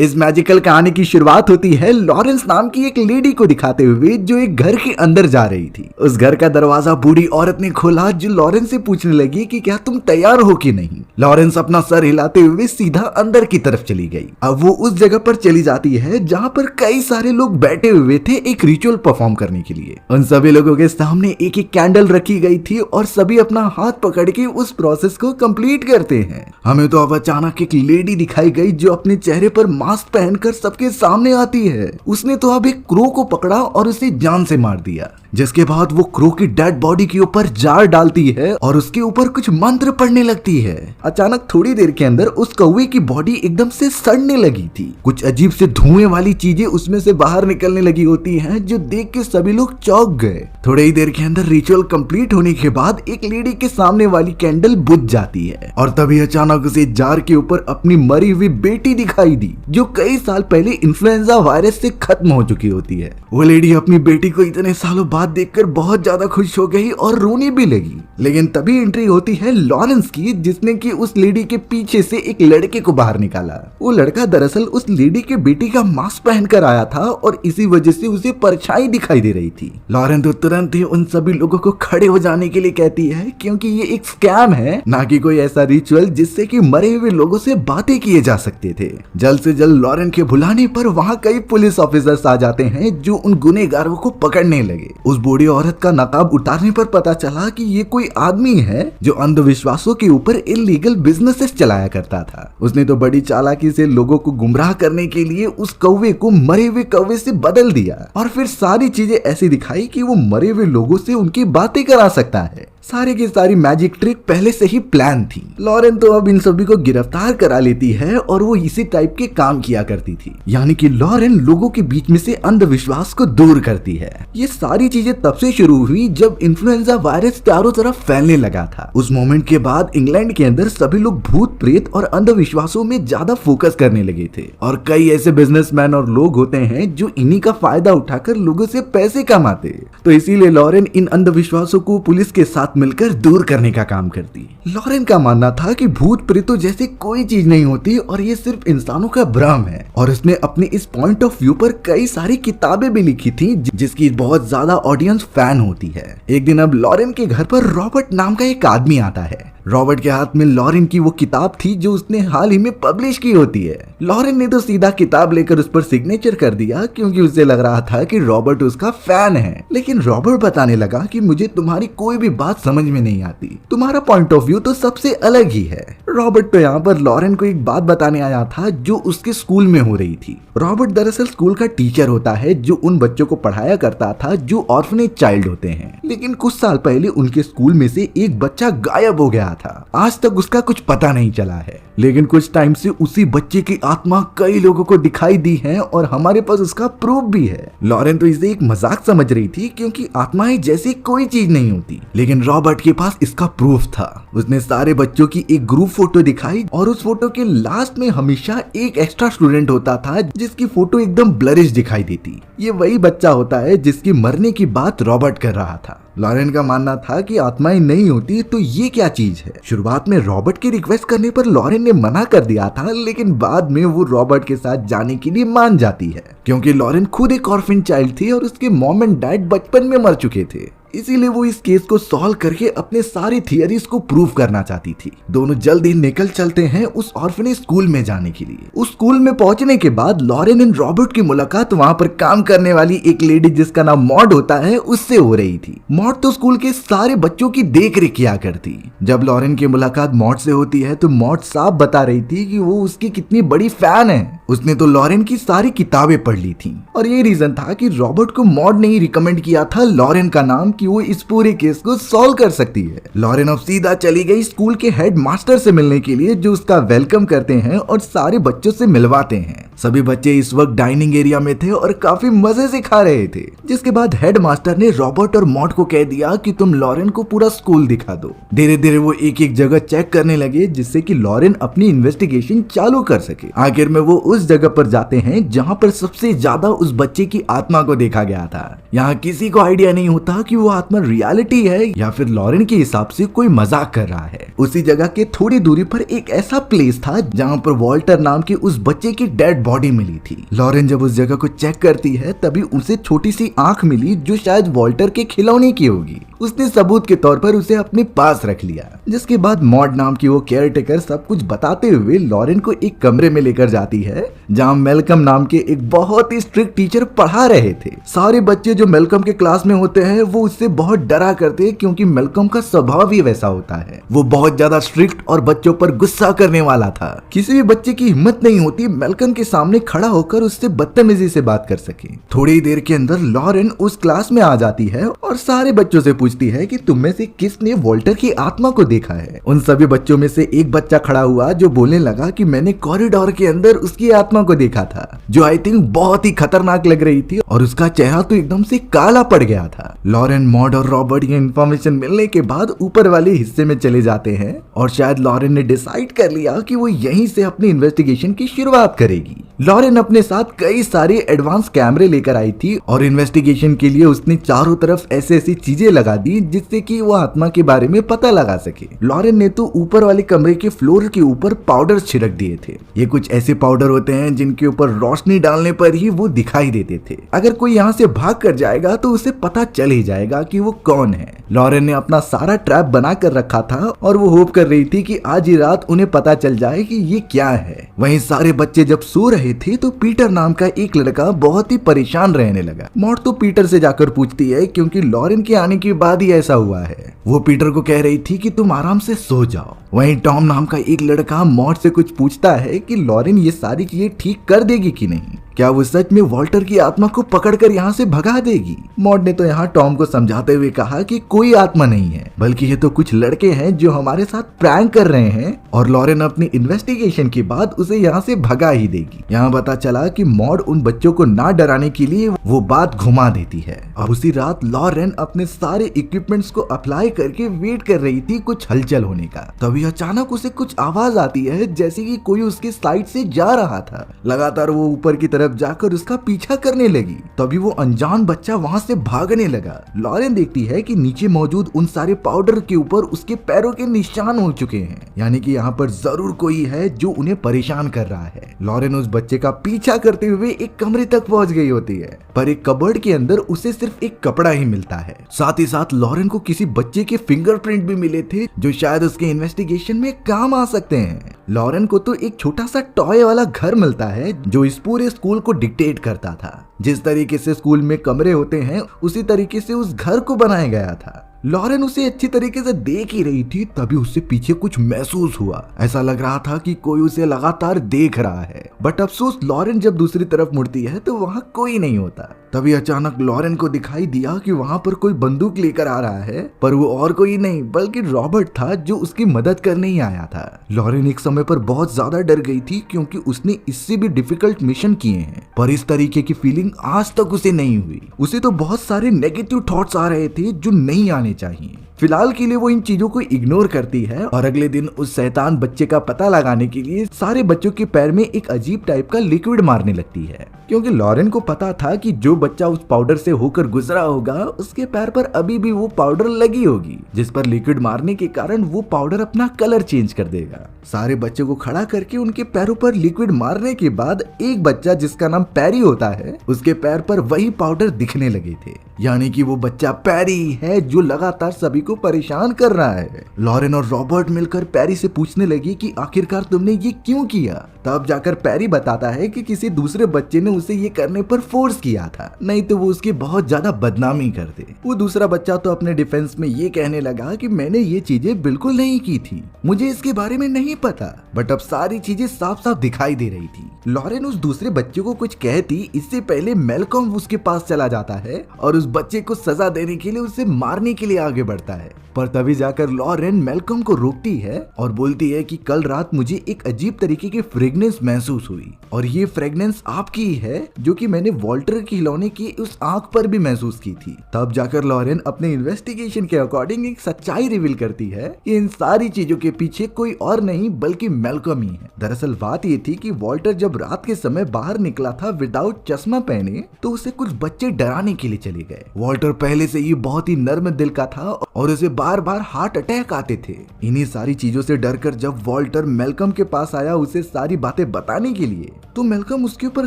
इस मैजिकल कहानी की शुरुआत होती है लॉरेंस नाम की एक लेडी को दिखाते हुए जो एक घर के अंदर जा रही थी। उस घर का दरवाजा बूढ़ी औरत ने खोला जो लॉरेंस से पूछने लगी कि क्या तुम तैयार हो कि नहीं। लॉरेंस अपना सर हिलाते हुए सीधा अंदर की तरफ चली गई। अब वो उस जगह पर चली जाती है जहाँ पर कई सारे लोग बैठे हुए थे एक रिचुअल परफॉर्म करने के लिए। उन सभी लोगों के सामने एक एक कैंडल रखी गई थी और सभी अपना हाथ पकड़ के उस प्रोसेस को कंप्लीट करते हैं। हमें तो अब अचानक एक लेडी दिखाई गई जो अपने चेहरे पर मास्क पहनकर सबके सामने आती है। उसने तो अब एक क्रो को पकड़ा और उसे जान से मार दिया, जिसके बाद वो क्रो की डेड बॉडी के ऊपर जार डालती है और उसके ऊपर कुछ मंत्र पढ़ने लगती है। अचानक थोड़ी देर के अंदर उस कौवे की बॉडी एकदम से सड़ने लगी थी। कुछ अजीब से धुएं वाली चीजें उसमें से बाहर निकलने लगी होती हैं, जो देख के सभी लोग चौंक गए। थोड़ी ही देर के अंदर रिचुअल कंप्लीट होने के बाद एक लेडी के सामने वाली कैंडल बुझ जाती है और तभी अचानक उसे जार के ऊपर अपनी मरी हुई बेटी दिखाई दी, जो कई साल पहले इन्फ्लुएंजा वायरस से खत्म हो चुकी होती है। वो लेडी अपनी बेटी को इतने सालों बाद देखकर बहुत ज्यादा खुश हो गई और रोने भी लगी। लेकिन तभी एंट्री होती है लॉरेंस की, जिसने कि उस लेडी के पीछे से एक लड़के को बाहर निकाला। वो लड़का दरअसल उस लेडी के बेटी का मास्क पहनकर आया था और इसी वजह से उसे परछाई दिखाई दे रही थी। लॉरेंस तो तुरंत ही उन सभी लोगों को खड़े हो जाने के लिए कहती है, क्योंकि ये एक स्कैम है, ना कि कोई ऐसा रिचुअल जिससे कि मरे हुए लोगों से बातें किए जा सकते थे। जल्द से जल्द लॉरेंस के बुलाने पर वहाँ कई पुलिस ऑफिसर्स आ जाते हैं जो उन गुनहगारों को पकड़ने लगे। उस बूढ़ी औरत का नकाब उतारने पर पता चला कि ये कोई आदमी है जो अंधविश्वासों के ऊपर इलीगल बिजनेसेस चलाया करता था। उसने तो बड़ी चालाकी से लोगों को गुमराह करने के लिए उस कौवे को मरे हुए कौवे से बदल दिया और फिर सारी चीजें ऐसी दिखाई कि वो मरे हुए लोगों से उनकी बातें करा सकता है। सारी की सारी मैजिक ट्रिक पहले से ही प्लान थी। लॉरेन तो अब इन सभी को गिरफ्तार करा लेती है और वो इसी टाइप के काम किया करती थी, यानी कि लॉरेन लोगों के बीच में से अंधविश्वास को दूर करती है। ये सारी चीजें तब से शुरू हुई जब इन्फ्लुएंजा वायरस चारों तरफ फैलने लगा था। उस मोमेंट के बाद इंग्लैंड के अंदर सभी लोग भूत प्रेत और अंधविश्वासों में ज्यादा फोकस करने लगे थे और कई ऐसे बिजनेसमैन और लोग होते हैं जो इन्हीं का फायदा उठाकर लोगों से पैसे कमाते। तो इसीलिए लॉरेन इन अंधविश्वासों को पुलिस के साथ मिलकर दूर करने का काम करती। लॉरेन का मानना था कि भूत प्रेतों जैसी कोई चीज नहीं होती और ये सिर्फ इंसानों का भ्रम है, और उसने अपने इस पॉइंट ऑफ व्यू पर कई सारी किताबें भी लिखी थी जिसकी बहुत ज्यादा ऑडियंस फैन होती है। एक दिन अब लॉरेन के घर पर रॉबर्ट नाम का एक आदमी आता है। रॉबर्ट के हाथ में लॉरेन की वो किताब थी जो उसने हाल ही में पब्लिश की होती है। लॉरेन ने तो सीधा किताब लेकर उस पर सिग्नेचर कर दिया, क्योंकि उसे लग रहा था कि रॉबर्ट उसका फैन है। लेकिन रॉबर्ट बताने लगा कि मुझे तुम्हारी कोई भी बात समझ में नहीं आती, तुम्हारा पॉइंट ऑफ व्यू तो सबसे अलग ही है। रॉबर्ट तो यहाँ पर लॉरेन को एक बात बताने आया था जो उसके स्कूल में हो रही थी। रॉबर्ट दरअसल स्कूल का टीचर होता है जो उन बच्चों को पढ़ाया करता था जो ऑर्फनेज चाइल्ड होते हैं। लेकिन कुछ साल पहले उनके स्कूल में से एक बच्चा गायब हो गया था। आज तक उसका कुछ पता नहीं चला है, लेकिन कुछ टाइम से उसी बच्चे की आत्मा कई लोगों को दिखाई दी है और हमारे पास उसका प्रूफ भी है। लॉरेन तो इसे एक मजाक समझ रही थी, क्योंकि आत्माएं जैसी कोई चीज नहीं होती, लेकिन रॉबर्ट के पास इसका प्रूफ था। उसने सारे बच्चों की एक ग्रुप फोटो दिखाई और उस फोटो के लास्ट में हमेशा एक एक्स्ट्रा स्टूडेंट होता था जिसकी फोटो एकदम ब्लरिश दिखाई देती। ये वही बच्चा होता है जिसकी मरने की बात रॉबर्ट कर रहा था। लॉरेन का मानना था कि आत्माएं नहीं होती तो ये क्या चीज है। शुरुआत में रॉबर्ट की रिक्वेस्ट करने पर लॉरेन ने मना कर दिया था, लेकिन बाद में वो रॉबर्ट के साथ जाने के लिए मान जाती है, क्योंकि लॉरेन खुद एक ऑर्फन चाइल्ड थी और उसके मॉम एंड डैड बचपन में मर चुके थे। इसीलिए वो इस केस को सॉल्व करके अपने सारी थियरीज को प्रूव करना चाहती थी। दोनों जल्द ही निकल चलते हैं उस ऑर्फनेज स्कूल में जाने के लिए। उस स्कूल में पहुंचने के बाद लॉरेन एंड रॉबर्ट की मुलाकात वहां पर काम करने वाली एक लेडी जिसका नाम मॉड होता है उससे हो रही थी। मॉड तो स्कूल के सारे बच्चों की देख रेख किया करती। जब लॉरेन की मुलाकात मॉड से होती है तो मॉड साफ बता रही थी कि वो उसकी कितनी बड़ी फैन है। उसने तो लॉरेन की सारी किताबें पढ़ ली थी और ये रीजन था कि रॉबर्ट को मॉड ने ही रिकमेंड किया था लॉरेन का नाम कि वो इस पूरे केस को सॉल्व कर सकती है। लॉरेन अब सीधा चली गई स्कूल के हेड मास्टर से मिलने के लिए, जो उसका वेलकम करते हैं और सारे बच्चों से मिलवाते हैं। सभी बच्चे इस वक्त डाइनिंग एरिया में थे और काफी मजे से खा रहे थे, जिसके बाद हेड मास्टर ने रॉबर्ट और मॉड को कह दिया कि तुम लॉरेन को पूरा स्कूल दिखा दो। धीरे धीरे वो एक एक जगह चेक करने लगे, जिससे कि लॉरेन अपनी इन्वेस्टिगेशन चालू कर सके। आखिर में वो उस जगह पर जाते हैं जहाँ पर सबसे ज्यादा उस बच्चे की आत्मा को देखा गया था। यहाँ किसी को आइडिया नहीं होता कि वो आत्मा रियलिटी है या फिर लॉरेन के हिसाब से कोई मजाक कर रहा है। उसी जगह के थोड़ी दूरी पर एक ऐसा प्लेस था जहाँ पर वॉल्टर नाम के उस बच्चे की डेड बॉडी मिली थी। लॉरेन जब उस जगह को चेक करती है तभी उसे छोटी सी आंख मिली जो शायद वॉल्टर के खिलौने की होगी। उसने सबूत के तौर पर उसे अपने पास रख लिया, जिसके बाद मॉड नाम की वो केयरटेकर सब कुछ बताते हुए लॉरेन को एक कमरे में लेकर जाती है जहाँ मेलकम नाम के एक बहुत ही स्ट्रिक्ट टीचर पढ़ा रहे थे। सारे बच्चे जो मेलकम के क्लास में होते हैं वो उससे बहुत डरा करते हैं क्योंकि मेलकम का स्वभाव ही वैसा होता है। वो बहुत ज्यादा स्ट्रिक्ट और बच्चों पर गुस्सा करने वाला था। किसी भी बच्चे की हिम्मत नहीं होती मेलकम के सामने खड़ा होकर उससे बदतमीजी से बात कर सके। थोड़ी ही देर के अंदर लॉरेन उस क्लास में आ जाती है और सारे बच्चों से पूछती है कि तुम में से किसने वॉल्टर की आत्मा को देखा है। उन सभी बच्चों में से एक बच्चा खड़ा हुआ जो बोलने लगा कि मैंने कॉरिडोर के अंदर उसकी आत्मा को देखा था, जो आई थिंक बहुत ही खतरनाक लग रही थी और उसका चेहरा तो एकदम से काला पड़ गया था। लॉरेन, मॉड और रॉबर्ट ये इन्फॉर्मेशन मिलने के बाद ऊपर वाले हिस्से में चले जाते हैं और शायद लॉरेन ने डिसाइड कर लिया कि वो यहीं से अपनी इन्वेस्टिगेशन की शुरुआत करेगी। लॉरेन अपने साथ कई सारे एडवांस कैमरे लेकर आई थी और इन्वेस्टिगेशन के लिए उसने चारों तरफ ऐसी चीजें लगा दी जिससे कि वो आत्मा के बारे में पता लगा सके। लॉरेन ने तो ऊपर वाले कमरे के फ्लोर के ऊपर पाउडर छिड़क दिए थे। ये कुछ ऐसे पाउडर होते हैं जिनके ऊपर रोशनी डालने पर ही वो दिखाई देते थे। अगर कोई यहाँ से भाग कर जाएगा तो उसे पता चल ही जाएगा कि वो कौन है। लॉरेन ने अपना सारा ट्रैप बना कर रखा था और वो होप कर रही थी कि आज ही रात उन्हें पता चल जाए कि ये क्या है। वहीं सारे बच्चे जब सो रहे थे तो पीटर नाम का एक लड़का बहुत ही परेशान रहने लगा। मॉड तो पीटर से जाकर पूछती है क्योंकि लॉरेन के आने के बाद ही ऐसा हुआ है। वो पीटर को कह रही थी कि तुम आराम से सो जाओ। वहीं टॉम नाम का एक लड़का मॉड से कुछ पूछता है कि लॉरेन ये सारी चीजें ठीक कर देगी कि नहीं, क्या वो सच में वॉल्टर की आत्मा को पकड़कर यहाँ से भगा देगी। मॉड ने तो यहाँ टॉम को समझाते हुए कहा कि कोई आत्मा नहीं है बल्कि ये तो कुछ लड़के हैं जो हमारे साथ प्रैंक कर रहे हैं और लॉरेन अपनी इन्वेस्टिगेशन के बाद उसे यहाँ से भगा ही देगी। यहाँ पता चला कि मॉड उन बच्चों को ना डराने के लिए वो बात घुमा देती है। अब उसी रात लॉरेन अपने सारे इक्विपमेंट्स को अप्लाई करके वेट कर रही थी कुछ हलचल होने का। तभी अचानक उसे कुछ आवाज आती है जैसे कि कोई उसके साइड से जा रहा था। लगातार वो ऊपर की तरफ जाकर उसका पीछा करने लगी। तभी वो अनजान बच्चा वहां से भागने लगा। लॉरेन देखती है कि नीचे मौजूद उन सारे पाउडर के ऊपर उसके पैरों के निशान हो चुके हैं, यानी कि यहाँ पर जरूर कोई है जो उन्हें परेशान कर रहा है। लॉरेन उस बच्चे का पीछा करते हुए एक कमरे तक पहुंच गई होती है, पर एक कबर्ड के अंदर उसे सिर्फ एक कपड़ा ही मिलता है। साथ ही साथ लॉरेन को किसी बच्चे के फिंगरप्रिंट भी मिले थे जो शायद उसके इन्वेस्टिगेशन में काम आ सकते हैं। लॉरेन को तो एक छोटा सा टॉय वाला घर मिलता है जो इस पूरे स्कूल को डिक्टेट करता था। जिस तरीके से स्कूल में कमरे होते हैं उसी तरीके से उस घर को बनाया गया था। लॉरेन उसे अच्छी तरीके से देख ही रही थी तभी उससे पीछे कुछ महसूस हुआ। ऐसा लग रहा था कि कोई उसे लगातार देख रहा है, बट अफसोस लॉरेन जब दूसरी तरफ मुड़ती है तो वहाँ कोई नहीं होता। तभी अचानक लॉरेन को दिखाई दिया कि वहाँ पर कोई बंदूक लेकर आ रहा है, पर वो और कोई नहीं बल्कि रॉबर्ट था जो उसकी मदद करने ही आया था। लॉरेन एक समय पर बहुत ज्यादा डर गई थी क्योंकि उसने इससे भी डिफिकल्ट मिशन किए हैं, पर इस तरीके की फीलिंग आज तक उसे नहीं हुई। उसे तो बहुत सारे नेगेटिव थॉट्स आ रहे थे जो नहीं आने चाहिए। फिलहाल के लिए वो इन चीजों को इग्नोर करती है और अगले दिन उस शैतान बच्चे का पता लगाने के लिए सारे बच्चों के पैर में एक अजीब टाइप का लिक्विड मारने लगती है, क्योंकि लॉरेन को पता था कि जो बच्चा उस पाउडर से होकर गुजरा होगा उसके पैर पर अभी भी वो पाउडर लगी होगी, जिस पर लिक्विड मारने के कारण वो पाउडर अपना कलर चेंज कर देगा। सारे बच्चों को खड़ा करके उनके पैरों पर लिक्विड मारने के बाद एक बच्चा जिसका नाम पैरी होता है उसके पैर पर वही पाउडर दिखने लगे थे, यानी कि वो बच्चा पैरी है जो लगातार सभी को परेशान कर रहा है। लॉरेन और रॉबर्ट मिलकर पैरी से पूछने लगी कि आखिरकार तुमने ये क्यों किया। तब जाकर पैरी बताता है कि किसी दूसरे बच्चे ने उसे ये करने पर फोर्स किया था, नहीं तो वो उसकी बहुत ज्यादा बदनामी करते। वो दूसरा बच्चा तो अपने डिफेंस में ये कहने लगा कि मैंने ये चीजें बिल्कुल नहीं की थी, मुझे इसके बारे में नहीं पता, बट अब सारी चीजें साफ साफ दिखाई दे रही थी। लॉरेन उस दूसरे बच्चे को कुछ कहती इससे पहले मेलकॉम उसके पास चला जाता है और उस बच्चे को सजा देने के लिए उसे मारने के लिए आगे बढ़ता है। पर तभी जाकर लॉरेन मैल्कम को रोकती है और बोलती है कि कल रात मुझे एक अजीब तरीके की फ्रेग्रेंस महसूस हुई और ये फ्रेग्रेंस आपकी ही है जो कि मैंने वॉल्टर के खिलौने की उस आंख पर भी महसूस की थी। तब जाकर लॉरेन अपने इन्वेस्टिगेशन के अकॉर्डिंग एक सच्चाई रिवील करती है कि इन सारी चीजों के पीछे कोई और नहीं बल्कि मैल्कम ही है। दरअसल बात ये थी कि वॉल्टर जब रात के समय बाहर निकला था विदाउट चश्मा पहने तो उसे कुछ बच्चे डराने के लिए चले गए। वॉल्टर पहले से ही बहुत ही नर्म दिल का था और उसे बार बार हार्ट अटैक आते थे। इन्हीं सारी चीजों से डरकर जब वॉल्टर मैल्कम के पास आया उसे सारी बातें बताने के लिए तो मैल्कम उसके ऊपर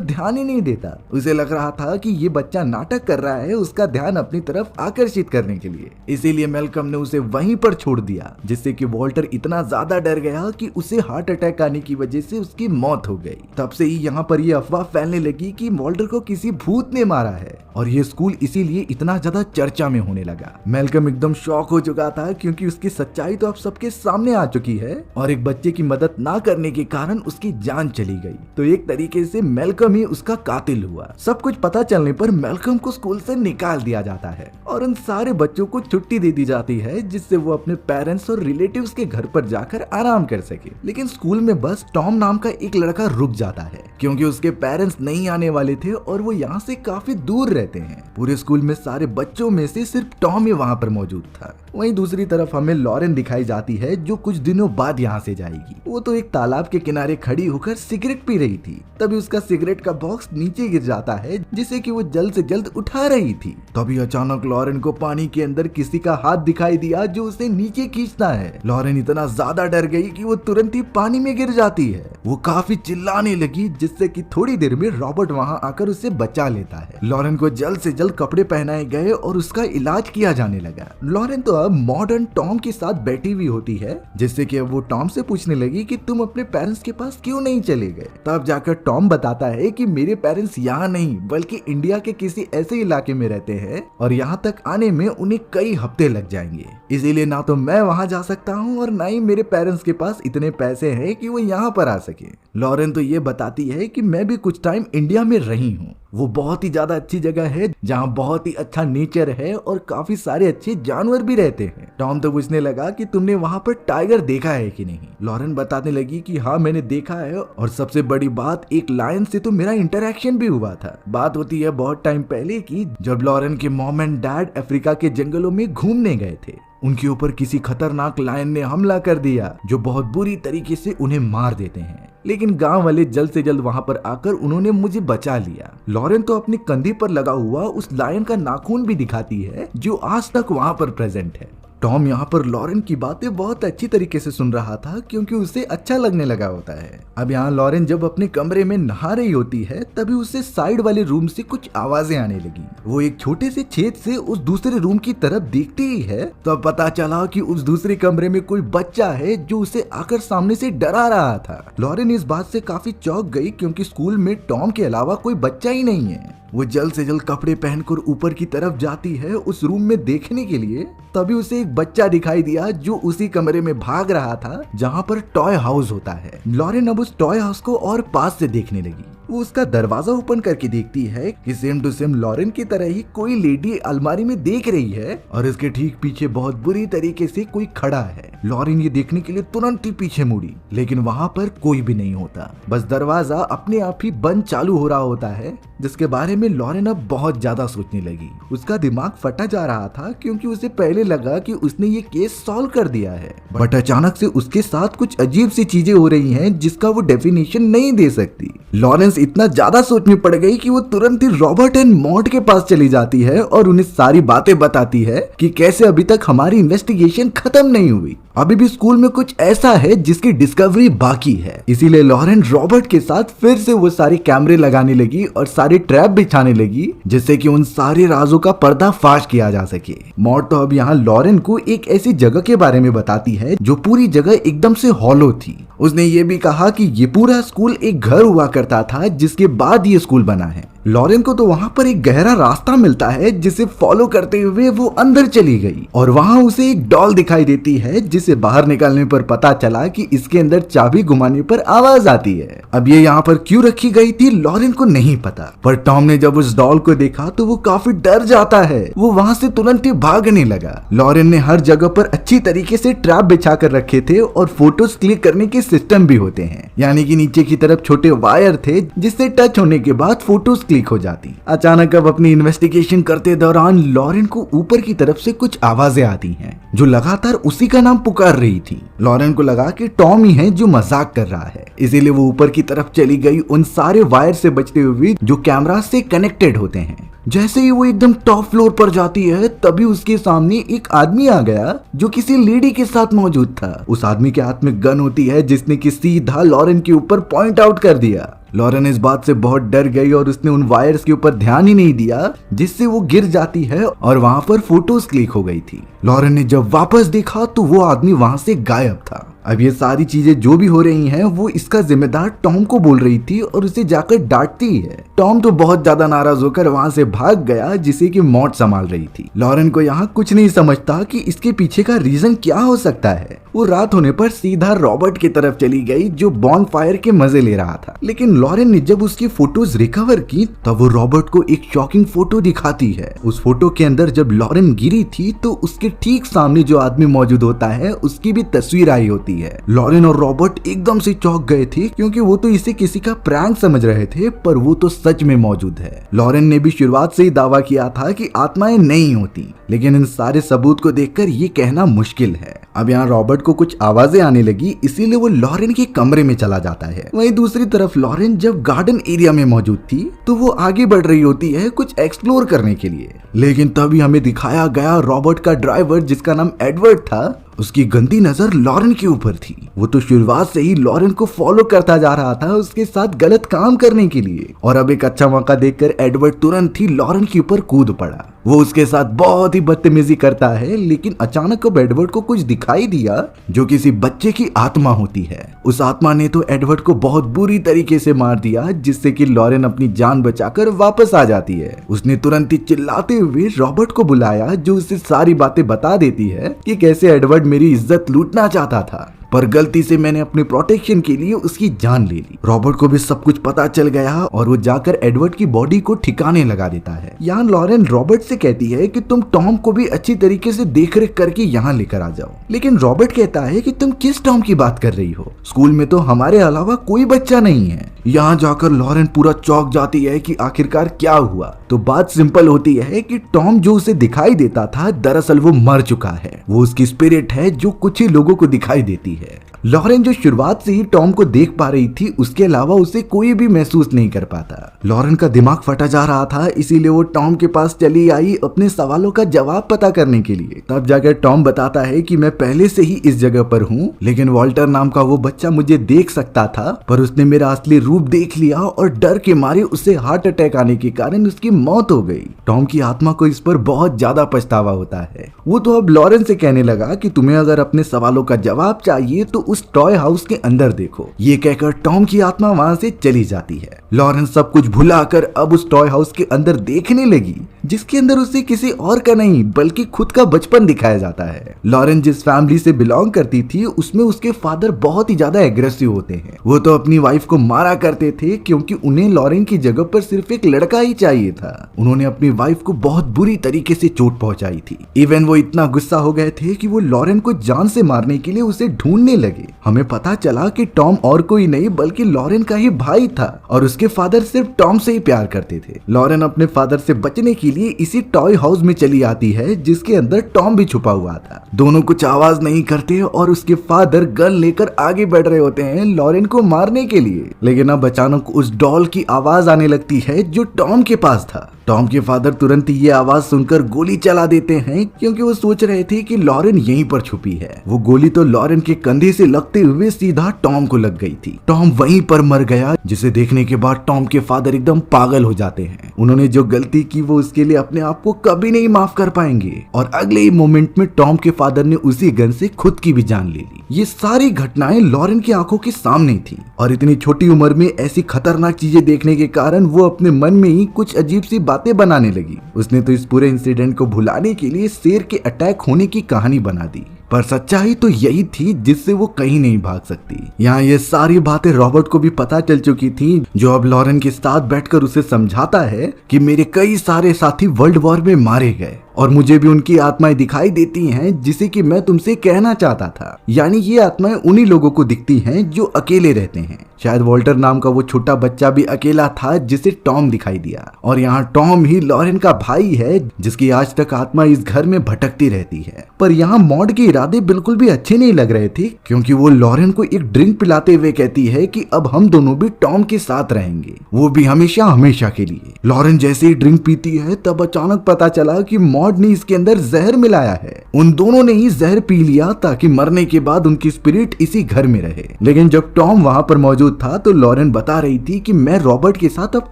ध्यान ही नहीं देता। उसे लग रहा था कि ये बच्चा नाटक कर रहा है उसका ध्यान अपनी तरफ आकर्षित करने के लिए। इसीलिए मैल्कम ने उसे वहीं पर छोड़ दिया जिससे कि वॉल्टर इतना ज्यादा डर गया कि उसे हार्ट अटैक आने की वजह से उसकी मौत हो गई। तब से ही यहाँ पर यह अफवाह फैलने लगी कि वॉल्टर को किसी भूत ने मारा है और ये स्कूल इसीलिए इतना ज्यादा चर्चा में होने लगा। मैल्कम एकदम शॉक हो चुका था क्योंकि उसकी सच्चाई तो अब सबके सामने आ चुकी है और एक बच्चे की मदद ना करने के कारण उसकी जान चली गई। तो एक तरीके से मैल्कम ही उसका कातिल हुआ। सब कुछ पता चलने पर मैल्कम को स्कूल से निकाल दिया जाता है और उन सारे बच्चों को छुट्टी दे दी जाती है जिससे वो अपने पेरेंट्स और रिलेटिव्स के घर पर जाकर आराम कर सके। लेकिन स्कूल में बस टॉम नाम का एक लड़का रुक जाता है क्योंकि उसके पेरेंट्स नहीं आने वाले थे और वो यहाँ से काफी दूर रहते हैं। पूरे स्कूल में सारे बच्चों में से सिर्फ टॉम ही वहाँ पर मौजूद था। वहीं दूसरी तरफ हमें लॉरेन दिखाई जाती है जो कुछ दिनों बाद यहाँ से जाएगी। वो तो एक तालाब के किनारे खड़ी होकर सिगरेट पी रही थी। तभी उसका सिगरेट का बॉक्स नीचे गिर जाता है जिसे कि वो जल्द से जल्द उठा रही थी। तभी अचानक लॉरेन को पानी के अंदर किसी का हाथ दिखाई दिया जो उसे नीचे खींचता है। लॉरेन इतना ज्यादा डर गई कि वो तुरंत ही पानी में गिर जाती है। वो काफी चिल्लाने लगी जिससे कि थोड़ी देर में रॉबर्ट वहाँ आकर उसे बचा लेता है। लॉरेन को जल्द से जल्द कपड़े पहनाए गए और उसका इलाज किया जाने लगा। लॉरेन तो अब मॉडर्न टॉम के साथ बैठी हुई होती है जिससे कि अब वो टॉम से पूछने लगी कि तुम अपने पेरेंट्स के पास क्यों नहीं चले गए। तब जाकर टॉम बताता है कि मेरे पेरेंट्स यहाँ नहीं बल्कि इंडिया के किसी ऐसे इलाके में रहते हैं और यहाँ तक आने में उन्हें कई हफ्ते लग जाएंगे। इसीलिए ना तो मैं वहाँ जा सकता हूँ और ना ही मेरे पेरेंट्स के पास इतने पैसे हैं कि वो यहाँ पर आ सके। लॉरेन तो ये बताती है कि मैं भी कुछ टाइम इंडिया में रही हूँ। वो बहुत ही ज्यादा अच्छी जगह है जहाँ बहुत ही अच्छा नेचर है और काफी सारे अच्छे जानवर भी रहते हैं। टॉम तो पूछने लगा कि तुमने वहाँ पर टाइगर देखा है कि नहीं। लॉरेन बताने लगी कि हाँ मैंने देखा है और सबसे बड़ी बात एक लायन से तो मेरा इंटरेक्शन भी हुआ था। बात होती है बहुत टाइम पहले की जब लॉरेन के मॉम एंड डैड अफ्रीका के जंगलों में घूमने गए थे। उनके ऊपर किसी खतरनाक लायन ने हमला कर दिया जो बहुत बुरी तरीके से उन्हें मार देते हैं। लेकिन गांव वाले जल्द से जल्द वहां पर आकर उन्होंने मुझे बचा लिया। लॉरेन तो अपने कंधे पर लगा हुआ उस लायन का नाखून भी दिखाती है जो आज तक वहां पर प्रेजेंट है। टॉम यहाँ पर लॉरेन की बातें बहुत अच्छी तरीके से सुन रहा था क्योंकि उसे अच्छा लगने लगा होता है। अब यहाँ लॉरेन जब अपने कमरे में नहा रही होती है तभी उसे साइड वाले रूम से कुछ आवाजें आने लगी। वो एक छोटे से छेद से उस दूसरे रूम की तरफ देखती ही है तो अब पता चला कि उस दूसरे कमरे में कोई बच्चा है जो उसे आकर सामने से डरा रहा था। लॉरेन इस बात से काफी चौंक गई क्योंकि स्कूल में टॉम के अलावा कोई बच्चा ही नहीं है। वो जल्द से जल्द कपड़े पहनकर ऊपर की तरफ जाती है उस रूम में देखने के लिए। तभी उसे एक बच्चा दिखाई दिया जो उसी कमरे में भाग रहा था जहाँ पर टॉय हाउस होता है। लॉरेन अब उस टॉय हाउस को और पास से देखने लगी। वो उसका दरवाजा ओपन करके देखती है कि सेम टू सेम लॉरेन की तरह ही कोई लेडी अलमारी में देख रही है और इसके ठीक पीछे बहुत बुरी तरीके से कोई खड़ा है। लॉरेन ये देखने के लिए तुरंत ही पीछे मुड़ी लेकिन वहाँ पर कोई भी नहीं होता। बस दरवाजा अपने आप ही बंद चालू हो रहा होता है जिसके बारे में लॉरेन अब बहुत ज्यादा सोचने लगी। उसका दिमाग फटा जा रहा था क्योंकि उसे पहले लगा कि उसने ये केस सॉल्व कर दिया है बट अचानक से उसके साथ कुछ अजीब सी चीजें हो रही हैं जिसका वो डेफिनेशन नहीं दे सकती। लॉरेंस इतना ज्यादा सोच में पड़ गई कि वो तुरंत ही रॉबर्ट एंड मॉड के पास चली जाती है और उन्हें सारी बातें बताती है कि कैसे अभी तक हमारी इन्वेस्टिगेशन खत्म नहीं हुई। अभी भी स्कूल में कुछ ऐसा है जिसकी डिस्कवरी बाकी है। इसीलिए लॉरेन रॉबर्ट के साथ फिर से वो सारे कैमरे लगाने लगी और सारी ट्रैप बिछाने लगी जिससे कि उन सारे राजों का पर्दाफाश किया जा सके। मॉड तो अब यहाँ लॉरेन को एक ऐसी जगह के बारे में बताती है जो पूरी जगह एकदम से हॉलो थी। उसने ये भी कहा कि ये पूरा स्कूल एक घर हुआ करता था जिसके बाद ये स्कूल बना है। लॉरेन को तो वहाँ पर एक गहरा रास्ता मिलता है जिसे फॉलो करते हुए वो अंदर चली गई और वहाँ उसे एक डॉल दिखाई देती है जिसे बाहर निकालने पर पता चला कि इसके अंदर चाबी घुमाने पर आवाज आती है। अब ये यहाँ पर क्यों रखी गई थी लॉरेन को नहीं पता, पर टॉम ने जब उस डॉल को देखा तो वो काफी डर जाता है। वो वहाँ से तुरंत ही भागने लगा। लॉरेन ने हर जगह पर अच्छी तरीके से ट्रैप बिछा कर रखे थे और फोटोज क्लिक करने के सिस्टम भी होते हैं, यानी कि नीचे की तरफ छोटे वायर थे जिससे टच होने के बाद फोटोज क्लिक हो जाती। अचानक अब अपनी इन्वेस्टिगेशन करते दौरान लॉरेन को ऊपर की तरफ से कुछ आवाजें आती हैं जो लगातार उसी का नाम पुकार रही थी। लॉरेन को लगा कि टॉम ही है जो मजाक कर रहा है, इसीलिए वो ऊपर की तरफ चली गई उन सारे वायर से बचते हुए जो कैमरा से कनेक्टेड होते हैं। जैसे ही वो एकदम टॉप फ्लोर पर जाती है तभी उसके सामने एक आदमी आ गया जो किसी लेडी के साथ मौजूद था। उस आदमी के हाथ में गन होती है जिसने कि सीधा लॉरेन के ऊपर पॉइंट आउट कर दिया। लॉरेन इस बात से बहुत डर गई और उसने उन वायर्स के ऊपर ध्यान ही नहीं दिया जिससे वो गिर जाती है और वहां पर फोटोज क्लिक हो गई थी। लॉरेन ने जब वापस देखा तो वो आदमी वहां से गायब था। अब ये सारी चीजें जो भी हो रही हैं वो इसका जिम्मेदार टॉम को बोल रही थी और उसे जाकर डांटती है। टॉम तो बहुत ज्यादा नाराज होकर वहां से भाग गया जिसे कि मौत संभाल रही थी। लॉरेन को यहाँ कुछ नहीं समझता कि इसके पीछे का रीजन क्या हो सकता है। वो रात होने पर सीधा रॉबर्ट की तरफ चली गई जो बॉन फायर के मजे ले रहा था, लेकिन लॉरेन ने जब उसकी फोटोज रिकवर की तब वो रॉबर्ट को एक शॉकिंग फोटो दिखाती है। उस फोटो के अंदर जब लॉरेन गिरी थी तो उसके ठीक सामने जो आदमी मौजूद होता है उसकी भी तस्वीर आई होती है। लॉरेन और रॉबर्ट एकदम से चौंक गए थे क्योंकि वो तो इसे किसी का प्रैंक समझ रहे थे, पर वो तो सच में मौजूद है। लॉरेन ने भी शुरुआत से ही दावा किया था कि आत्माएं नहीं होती, लेकिन इन सारे सबूत को देखकर ये कहना मुश्किल है। अब यहाँ रॉबर्ट को कुछ आवाजें आने लगी, इसीलिए वो लॉरेन के कमरे में चला जाता है। वहीं दूसरी तरफ लॉरेन जब गार्डन एरिया में मौजूद थी तो वो आगे बढ़ रही होती है कुछ एक्सप्लोर करने के लिए, लेकिन तभी हमें दिखाया गया रॉबर्ट का ड्राइवर जिसका नाम एडवर्ड था, उसकी गंदी नजर लॉरेन के ऊपर थी। वो तो शुरुआत से ही लॉरेन को फॉलो करता जा रहा था उसके साथ गलत काम करने के लिए, और अब एक अच्छा मौका देखकर एडवर्ड तुरंत ही लॉरेन के ऊपर कूद पड़ा। वो उसके साथ बहुत ही बदतमीजी करता है, लेकिन अचानक अब एडवर्ड को कुछ दिखाई दिया जो किसी बच्चे की आत्मा होती है। उस आत्मा ने तो एडवर्ड को बहुत बुरी तरीके से मार दिया जिससे कि लॉरेन अपनी जान बचाकर वापस आ जाती है। उसने तुरंत ही चिल्लाते हुए रॉबर्ट को बुलाया जो उसे सारी बातें बता देती है कि कैसे एडवर्ड मेरी इज्जत लूटना चाहता था, पर गलती से मैंने अपने प्रोटेक्शन के लिए उसकी जान ले ली। रॉबर्ट को भी सब कुछ पता चल गया और वो जाकर एडवर्ड की बॉडी को ठिकाने लगा देता है। यहाँ लॉरेन रॉबर्ट से कहती है कि तुम टॉम को भी अच्छी तरीके से देखरेख करके यहाँ लेकर आ जाओ, लेकिन रॉबर्ट कहता है कि तुम किस टॉम की बात कर रही हो, स्कूल में तो हमारे अलावा कोई बच्चा नहीं है। यहाँ जाकर लॉरेन पूरा चौंक जाती है कि आखिरकार क्या हुआ। तो बात सिंपल होती है कि टॉम जो उसे दिखाई देता था दरअसल वो मर चुका है। वो उसकी स्पिरिट है जो कुछ ही लोगों को दिखाई देती है। लॉरेन जो शुरुआत से ही टॉम को देख पा रही थी उसके अलावा उसे कोई भी महसूस नहीं कर पाता। लॉरेन का दिमाग फटा जा रहा था, इसीलिए वो टॉम के पास चली आई अपने सवालों का जवाब पता करने के लिए। तब जाकर टॉम बताता है कि मैं पहले से ही इस जगह पर हूँ, लेकिन वॉल्टर नाम का वो बच्चा मुझे देख सकता था, पर उसने मेरा असली रूप देख लिया और डर के मारे उसे हार्ट अटैक आने के कारण उसकी मौत हो गई। टॉम की आत्मा को इस पर बहुत ज्यादा पछतावा होता है। वो तो अब लॉरेन से कहने लगा कि तुम्हें अगर अपने सवालों का जवाब चाहिए तो उस टॉय हाउस के अंदर देखो। ये कहकर टॉम की आत्मा वहां से चली जाती है। लॉरेन सब कुछ भुलाकर अब उस टॉय हाउस के अंदर देखने लगी, जिसके अंदर उसे किसी और का नहीं बल्कि खुद का बचपन दिखाया जाता है। लॉरेन जिस फैमिली से बिलोंग करती थी उसमें उसके फादर बहुत ही ज्यादा एग्रेसिव होते हैं। वो तो अपनी वाइफ को मारा करते थे क्योंकि उन्हें लॉरेन की जगह पर सिर्फ एक लड़का ही चाहिए था। उन्होंने अपनी वाइफ को बहुत बुरी तरीके से चोट पहुंचाई थी। इवन वो इतना गुस्सा हो गए थे कि वो लॉरेन को जान से मारने के लिए उसे ढूंढने लगे। हमें पता चला कि टॉम और कोई नहीं बल्कि लॉरेन का ही भाई था और उसके फादर सिर्फ टॉम से ही प्यार करते थे। लॉरेन अपने फादर से बचने के लिए इसी टॉय हाउस में चली आती है जिसके अंदर टॉम भी छुपा हुआ था। दोनों कुछ आवाज नहीं करते और उसके फादर गन लेकर आगे बढ़ रहे होते हैं लॉरेन को मारने के लिए, लेकिन अब अचानक उस डॉल की आवाज आने लगती है जो टॉम के पास था। टॉम के फादर तुरंत ये आवाज सुनकर गोली चला देते हैं क्योंकि वो सोच रहे थे कि लॉरेन यहीं पर छुपी है। वो गोली तो लॉरेन के कंधे से लगते हुए सीधा टॉम को लग गई थी। टॉम वहीं पर मर गया, जिसे देखने के बाद टॉम के फादर एकदम पागल हो जाते हैं। उन्होंने जो गलती की वो उसके लिए अपने आप को कभी नहीं माफ कर पाएंगे। और अगले ही मोमेंट में टॉम के फादर ने उसी गन से खुद की भी जान ले ली। ये सारी घटनाएं लॉरेन की आंखों के सामने थी और इतनी छोटी उम्र में ऐसी खतरनाक चीजें देखने के कारण वो अपने मन में ही कुछ अजीब सी बातें बनाने लगी। उसने तो इस पूरे इंसिडेंट को भुलाने के लिए शेर के अटैक होने की कहानी बना दी, पर सच्चाई तो यही थी जिससे वो कहीं नहीं भाग सकती। यहाँ ये सारी बातें रॉबर्ट को भी पता चल चुकी थी, जो अब लॉरेन के साथ बैठकर उसे समझाता है कि मेरे कई सारे साथी वर्ल्ड वॉर में मारे गए और मुझे भी उनकी आत्माएं दिखाई देती हैं, जिसे कि मैं तुमसे कहना चाहता था। यानी ये आत्माएं उन्हीं लोगों को दिखती हैं जो अकेले रहते हैं। शायद वॉल्टर नाम का वो छोटा बच्चा भी अकेला था जिसे टॉम दिखाई दिया, और यहाँ टॉम ही लॉरेन का भाई है जिसकी आज तक आत्मा इस घर में भटकती रहती है। पर यहाँ मॉड के इरादे बिल्कुल भी अच्छे नहीं लग रहे थे, क्योंकि वो लॉरेन को एक ड्रिंक पिलाते हुए कहती है कि अब हम दोनों भी टॉम के साथ रहेंगे, वो भी हमेशा हमेशा के लिए। लॉरेन जैसे ही ड्रिंक पीती है तब अचानक पता चला कि मॉड ने इसके अंदर जहर मिलाया है। उन दोनों ने ही जहर पी लिया ताकि मरने के बाद उनकी स्पिरिट इसी घर में रहे। लेकिन जब टॉम वहां पर मौजूद था तो लॉरेन बता रही थी कि मैं रॉबर्ट के साथ अब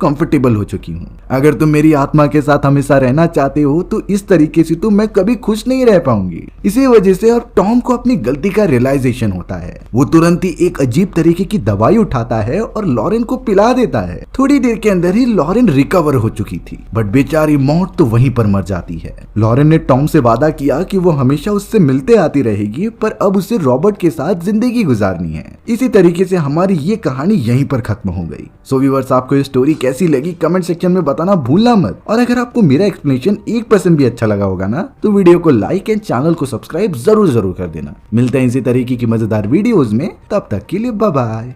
कंफर्टेबल हो चुकी हूँ। अगर तुम मेरी आत्मा के साथ हमेशा रहना चाहते हो तो इस तरीके से तो मैं कभी खुश नहीं रह पाऊंगी। इसी वजह से अब टॉम को अपनी गलती का रियलाइजेशन होता है। वो तुरंत ही एक अजीब तरीके की दवाई उठाता है और लॉरेन को पिला देता है। थोड़ी देर के अंदर ही लॉरेन रिकवर हो चुकी थी, बट बेचारी मौत तो वहीं पर मर जाती है। लॉरेन ने टॉम से वादा किया कि वो हमेशा उससे मिलते आती रहेगी, पर अब उसे रॉबर्ट के साथ जिंदगी गुजारनी है। इसी तरीके से हमारी ये कहानी यहीं पर खत्म हो गई। सो व्यूअर्स, आपको ये स्टोरी कैसी लगी कमेंट सेक्शन में बताना भूलना मत। और अगर आपको मेरा एक्सप्लेनेशन 1% भी अच्छा लगा होगा ना, तो वीडियो को लाइक एंड चैनल को सब्सक्राइब जरूर कर देना। मिलते हैं इसी तरीके की मजेदार वीडियोस में, तब तक के लिए बाय बाय।